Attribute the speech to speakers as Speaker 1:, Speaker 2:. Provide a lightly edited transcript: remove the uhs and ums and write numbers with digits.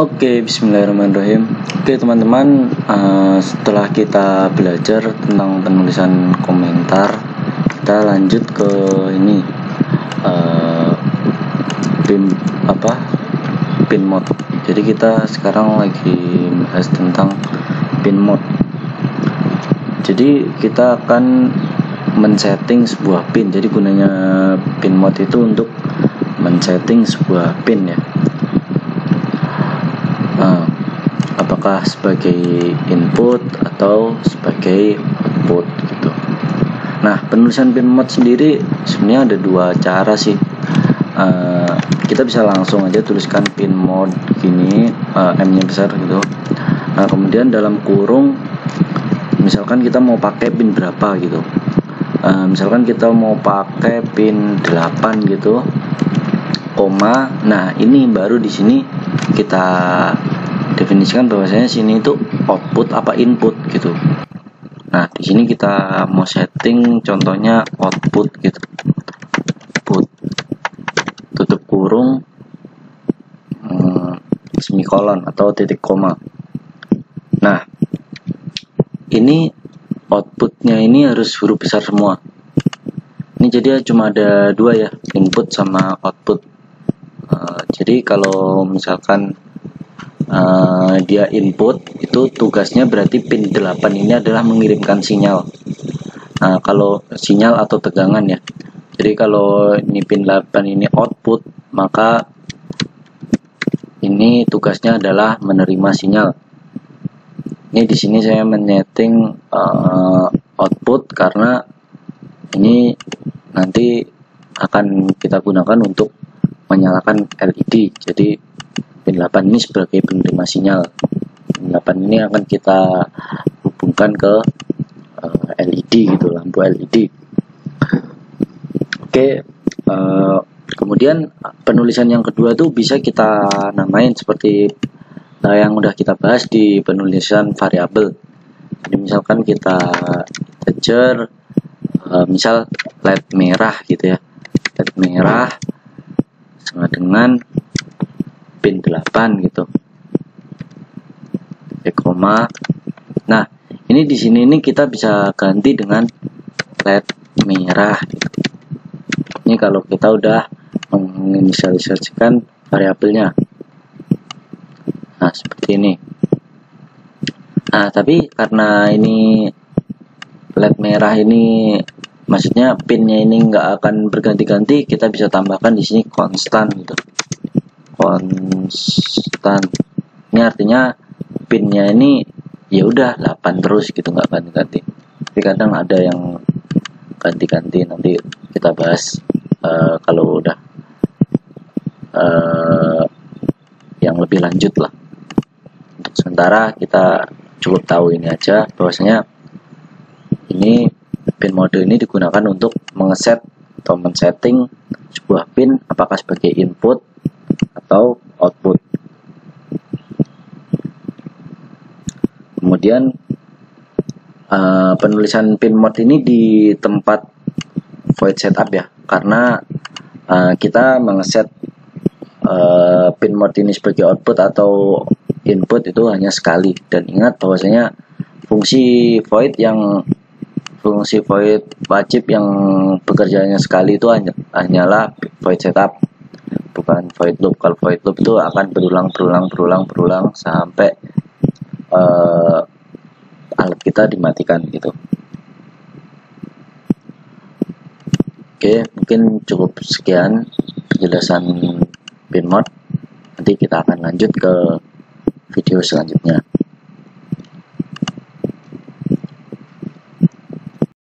Speaker 1: Oke, bismillahirrahmanirrahim. Oke teman-teman, setelah kita belajar tentang penulisan komentar, kita lanjut ke ini pin mode. Jadi kita sekarang lagi bahas tentang pin mode. Jadi kita akan men-setting sebuah pin. Jadi gunanya pin mode itu untuk men-setting sebuah pin ya. Apakah sebagai input atau sebagai output gitu. Nah, penulisan pin mode sendiri sebenarnya ada dua cara sih. Kita bisa langsung aja tuliskan pin mode gini, M-nya besar gitu. Nah, kemudian dalam kurung misalkan kita mau pakai pin berapa gitu. Misalkan kita mau pakai pin 8 gitu, koma. Nah, ini baru di sini kita definisikan bahwasanya sini itu output apa input gitu. Nah, di sini kita mau setting contohnya output gitu. Output tutup kurung semikolon atau titik koma. Nah, ini outputnya ini harus huruf besar semua. Ini jadi cuma ada dua ya, input sama output. Jadi kalau misalkan dia input, itu tugasnya berarti pin 8 ini adalah mengirimkan sinyal. Nah, kalau sinyal atau tegangan ya. Jadi kalau ini pin 8 ini output, maka ini tugasnya adalah menerima sinyal. Ini di sini saya menyeting output karena ini nanti akan kita gunakan untuk menyalakan LED. Jadi pin 8 ini sebagai penerima sinyal. Pin 8 ini akan kita hubungkan ke LED gitu, lampu LED. Oke, kemudian penulisan yang kedua tuh bisa kita namain seperti yang udah kita bahas di penulisan variabel. Jadi misalkan kita integer, misal LED merah gitu ya, LED merah sama dengan pin 8 gitu, koma. Nah, ini di sini ini kita bisa ganti dengan LED merah gitu. Ini kalau kita udah menginisialisasikan variabelnya. Nah, seperti ini. Nah, tapi karena ini LED merah ini, maksudnya pinnya ini nggak akan berganti-ganti, kita bisa tambahkan di sini konstan gitu. Konstan. Ini artinya pinnya ini ya udah 8 terus gitu, nggak ganti-ganti. Tapi kadang ada yang ganti-ganti, nanti kita bahas kalau udah yang lebih lanjut lah. Untuk sementara kita cukup tahu ini aja, bahwasanya ini pin mode ini digunakan untuk mengeset atau men-setting sebuah pin apakah sebagai input atau output. Kemudian penulisan pin mode ini di tempat void setup ya, karena kita mengeset pin mode ini sebagai output atau input itu hanya sekali. Dan ingat bahwasanya fungsi void wajib yang bekerjanya sekali itu hanyalah void setup, bukan void loop. Kalau void loop itu akan berulang sampai alat kita dimatikan gitu. Oke, mungkin cukup sekian penjelasan pin mode. Nanti kita akan lanjut ke video selanjutnya.